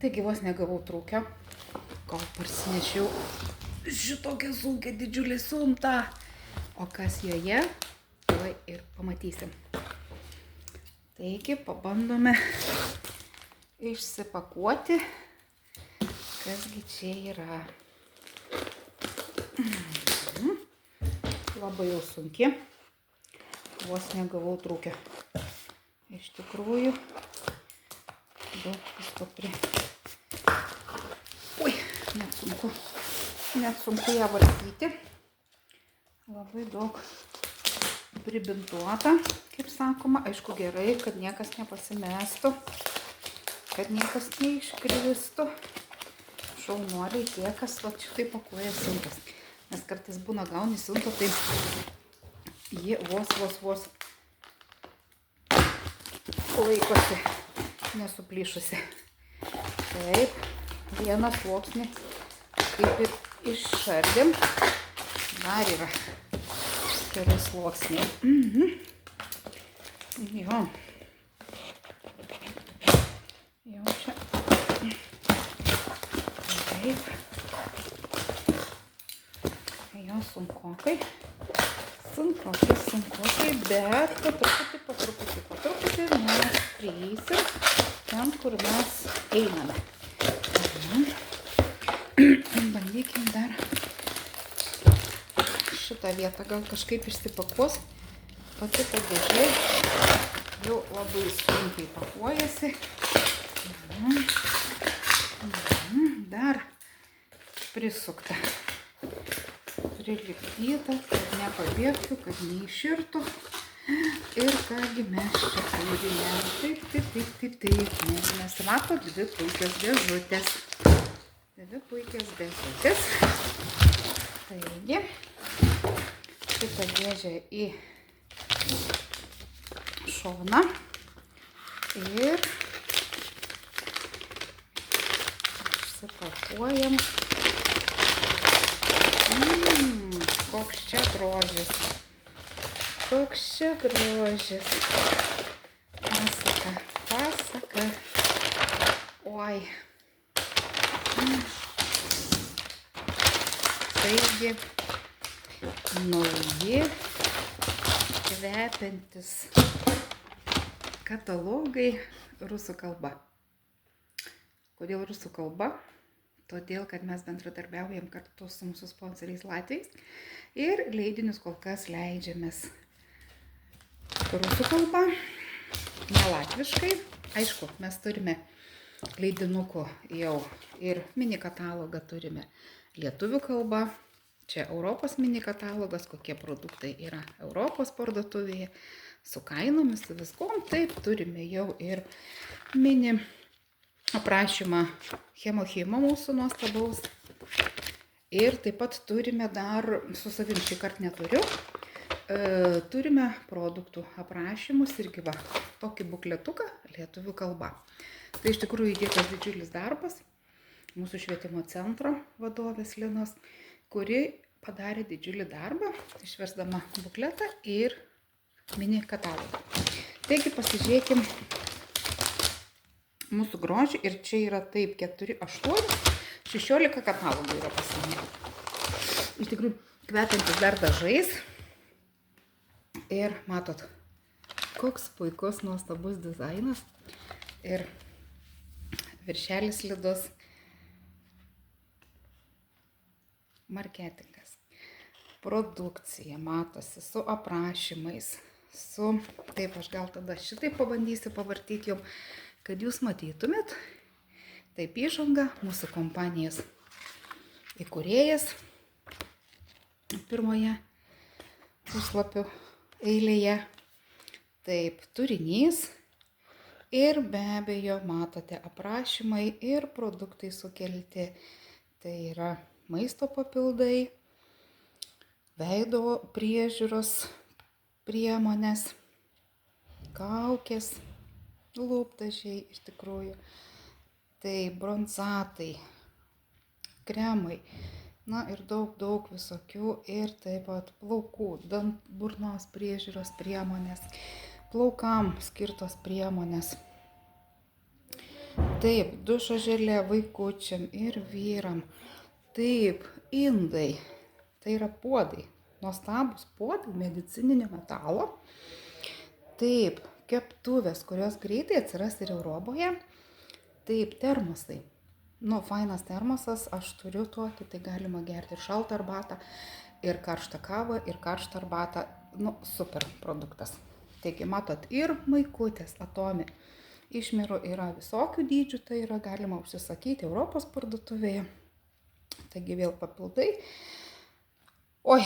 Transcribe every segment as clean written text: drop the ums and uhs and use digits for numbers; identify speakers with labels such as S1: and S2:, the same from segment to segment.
S1: Taigi vos negavau trūkio, kol parsinešiau šitokią sunkę didžiulį siuntą. O kas joje, tuoj ir pamatysim. Taigi pabandome išsipakuoti, kasgi čia yra. Labai jau sunki, vos negavau trūkio. Iš tikrųjų, daug visko Ui, net sunku ją vartyti. Labai daug pribintuota, kaip sakoma. Aišku, gerai, kad niekas nepasimestų, kad niekas neiškristų. Šaunuoliai tie, kas va šitai pakuoja siuntas. Nes kartais būna gauni siuntą, tai ji vos laikosi, nesuplyšusi. Taip, vieną sluoksnį kaip ir išardėm. Dar yra keli sluoksniai. Jo. Jau čia. Taip. Jo, sunkokai, bet po truputį mes prieisim ten, kur mes einame. Bandykim dar šitą vietą, gal kažkaip išsipakuos. Pati ta dėžė jau labai sunkiai pakuojasi. Dar prisukta. Prilipdyta, kad nepabėgtų, kad neiširtų. Ir kągi mes čia turime. Taip. Mes mato dvi puikios dėžutės. Taigi, šitą dėžę į šoną. Ir išsipakuojam. Koks čia grožis. Pasaka. Oi. Taigi, nauji kvepiantis katalogai rusų kalba. Kodėl rusų kalba? Todėl, kad mes bendradarbiaujam kartu su mūsų sponsoriais Latviais ir leidinius kol kas leidžiamės rusų kalba, ne latviškai. Aišku, mes turime leidinukų jau ir mini katalogą turime lietuvių kalba. Čia Europos mini katalogas, kokie produktai yra Europos parduotuvėje, su kainomis, su viskom. Taip, turime jau ir mini aprašymą Chemochimo mūsų nuostabaus. Ir taip pat turime dar, su savim šį kartą neturiu, turime produktų aprašymus irgi va, tokį bukletuką lietuvių kalba. Tai iš tikrųjų įdėtas didžiulis darbas mūsų švietimo centro vadovės Linos, kuri padarė didžiulį darbą, išversdama bukletą ir mini katalogą. Taigi pasižiūrėkim mūsų grožį ir čia yra taip 4, 8, 16 katalogų yra pasinė. Iš tikrųjų kvepiantis dar dažais. Ir matot, koks puikus nuostabus dizainas. Ir viršelis slidus. Marketingas. Produkcija matosi su aprašymais. Taip, aš gal tada šitai pabandysiu pavartyti jums, kad jūs matytumėt. Taip, įžanga, mūsų kompanijos įkūrėjas pirmoje puslapių eilėje. Taip, turinys ir be abejo matote aprašymai ir produktai sukelti. Tai yra maisto papildai, veido priežiūros priemonės, kaukės, lūpdažiai iš tikrųjų, tai bronzatai, kremai, na ir daug visokių ir taip pat plaukų, burnos priežiūros priemonės, plaukam skirtos priemonės. Taip, dušo želė vaikučiam ir vyram. Taip, indai. Tai yra puodai. Nuostabus puodai medicininio metalo. Taip, keptuvės, kurios greitai atsiras ir Europoje. Taip, termosai. Fainas termosas, aš turiu tokį, tai galima gerti ir šaltą arbatą, ir karštą kavą, ir karštą arbatą. Super produktas. Taigi, matot, ir maikutės atomi. Išmirų yra visokių dydžių, tai yra galima užsisakyti Europos parduotuvėje. Taigi vėl papildai. Oi,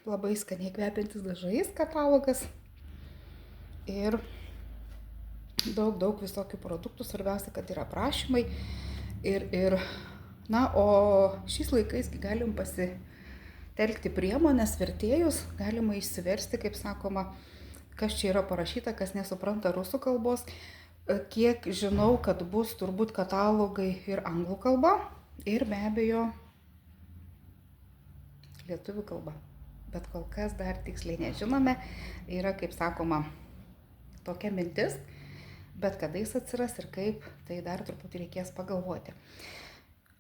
S1: labai skaniai kvepiantis dažais katalogas. Ir daug visokių produktų, svarbiausia, kad yra aprašymai. O šiais laikais galim pasitelkti priemonės, vertėjus, galima išsiversti, kaip sakoma, kas čia yra parašyta, kas nesupranta rusų kalbos. Kiek žinau, kad bus turbūt katalogai ir anglų kalba, ir be abejo lietuvių kalba. Bet kol kas dar tiksliai nežinome, yra, kaip sakoma, tokia mintis, bet kada jis atsiras ir kaip, tai dar truputį reikės pagalvoti.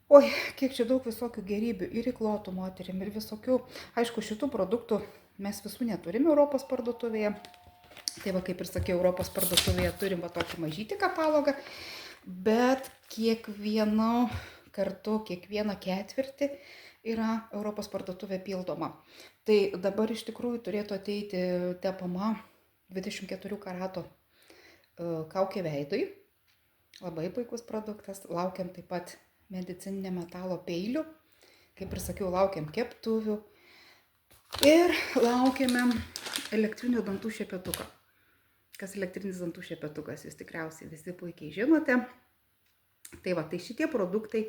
S1: Oi, kiek čia daug visokių gerybių ir įklotų moterim, ir visokių, aišku, šitų produktų mes visų neturime Europos parduotuvėje. Tai va, kaip ir sakiau, Europos parduotuvėje turim tokį mažytį katalogą, bet kiekvienu kartu, kiekvieną ketvirtį yra Europos parduotuvė pildoma. Tai dabar iš tikrųjų turėtų ateiti tepama 24 karato kaukė veidui. Labai puikus produktas. Laukiam taip pat medicininio metalo peilių. Kaip ir sakiau, laukiam keptuvių. Ir laukiame elektrinio dantų šepetuko. Kas elektrinis dantų šepetukas, jūs tikriausiai visi puikiai žinote. Tai va, tai šitie produktai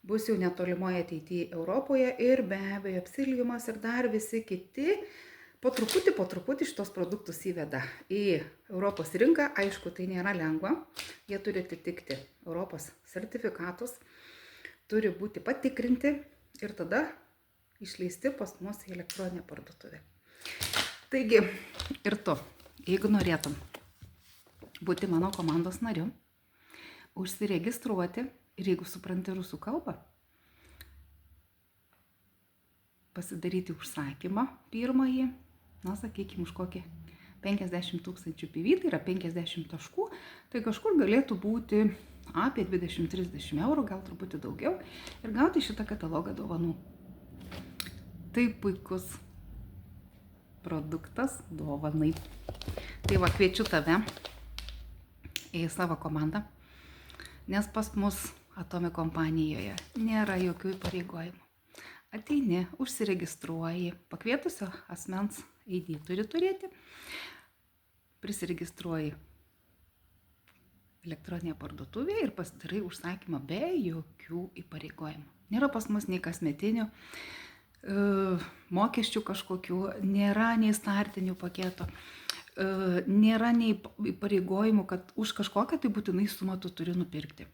S1: bus jau netolimoje ateityje Europoje ir be abejo Apsiliumas ir dar visi kiti po truputį šitos produktus įveda į Europos rinką. Aišku, tai nėra lengva. Jie turi atitikti Europos sertifikatus, turi būti patikrinti ir tada išleisti pas mus į elektroninę parduotuvę. Taigi, ir tu, jeigu norėtum būti mano komandos nariu, užsiregistruoti ir jeigu supranti rusų kalbą, pasidaryti užsakymą pirmąjį, sakykime, už kokį 50 000 PV, tai yra 50 taškų, tai kažkur galėtų būti apie 20-30 eurų, gal truputį daugiau, ir gauti šitą katalogą dovanų. Tai puikus produktas dovanai. Tai va, kviečiu tave į savo komandą, nes pas mus Atomi kompanijoje nėra jokių įpareigojimų. Ateini, užsiregistruoji, pakvietusio asmens ID turi turėti, prisiregistruoji elektroninėje parduotuvėje ir pasidarai užsakymą be jokių įpareigojimų. Nėra pas mus nei kasmetinių mokesčių kažkokių, nėra nei startinių paketo, nėra nei įpareigojimų, kad už kažkokią tai būtinai sumą tu turi nupirkti.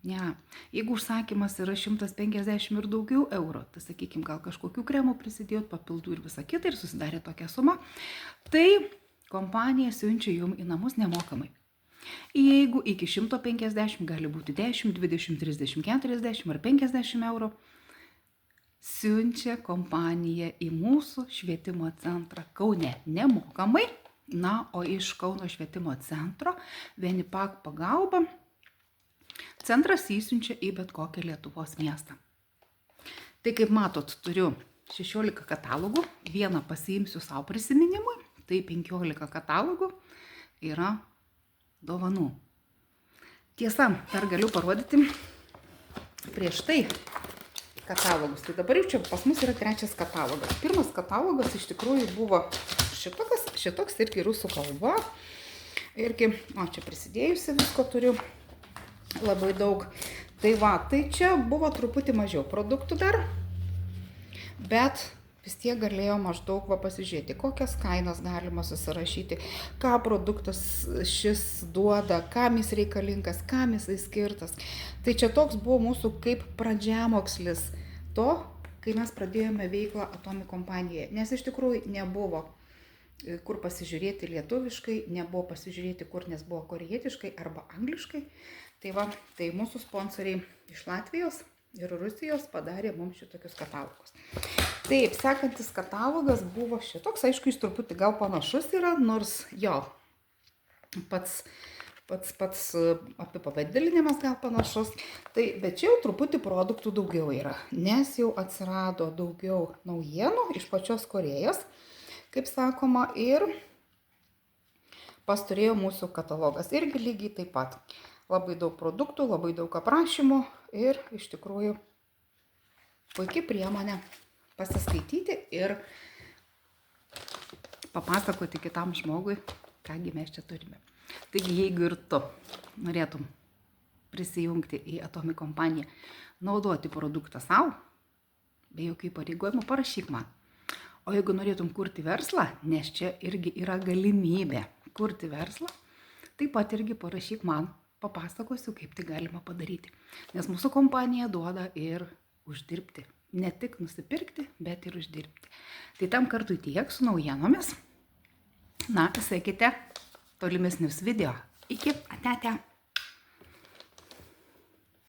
S1: Ne, jeigu užsakymas yra 150 ir daugiau eurų, tai sakykime, gal kažkokių kremų prisidėjot, papildų ir visą kitą ir susidarė tokia suma, tai kompanija siunčia jums į namus nemokamai. Jeigu iki 150 gali būti 10, 20, 30, 40 ar 50 eurų, siunčia kompanija į mūsų švietimo centrą Kaune nemokamai, o iš Kauno švietimo centro Venipak pagalba centras įsiunčia į bet kokią Lietuvos miestą. Tai kaip matot, turiu 16 katalogų, vieną pasiimsiu savo prisiminimui, tai 15 katalogų yra dovanų. Tiesa, dar galiu parodyti prieš tai katalogus. Tai dabar jau čia pas mus yra trečias katalogas. Pirmas katalogas iš tikrųjų buvo šitoks irgi rusų kalba. Irgi, čia prisidėjusi visko turiu. Labai daug. Tai va, tai čia buvo truputį mažiau produktų dar, bet vis tiek galėjo maždaug pasižiūrėti, kokias kainas galima susirašyti, ką produktas šis duoda, kam jis reikalingas, kam jisai skirtas. Tai čia toks buvo mūsų kaip pradžiamokslis to, kai mes pradėjome veiklą Atomi kompanijoje, nes iš tikrųjų nebuvo kur pasižiūrėti lietuviškai, nebuvo pasižiūrėti kur, nes buvo korėjietiškai arba angliškai. Tai va, tai mūsų sponsoriai iš Latvijos ir Rusijos padarė mums šitokius katalogus. Taip, sekantis katalogas buvo šitoks, aišku, jis truputį gal panašus yra, nors jo, pats apibūdinimas gal panašus. Tai, bet čia jau truputį produktų daugiau yra, nes jau atsirado daugiau naujienų iš pačios Korėjos, kaip sakoma, ir pasturėjo mūsų katalogas. Irgi lygiai taip pat. Labai daug produktų, labai daug aprašymų ir iš tikrųjų puikiai priemonė pasiskaityti ir papasakoti kitam žmogui, kągi mes čia turime. Taigi, jeigu ir tu norėtum prisijungti į Atomic kompaniją, naudoti produktą savo, be jokių įpareigojimų, parašyk man. O jeigu norėtum kurti verslą, nes čia irgi yra galimybė kurti verslą, taip pat irgi parašyk man, papasakosiu, kaip tai galima padaryti. Nes mūsų kompanija duoda ir uždirbti. Ne tik nusipirkti, bet ir uždirbti. Tai tam kartui tiek su naujienomis. Na, sekite tolimesnius video. Iki, ate.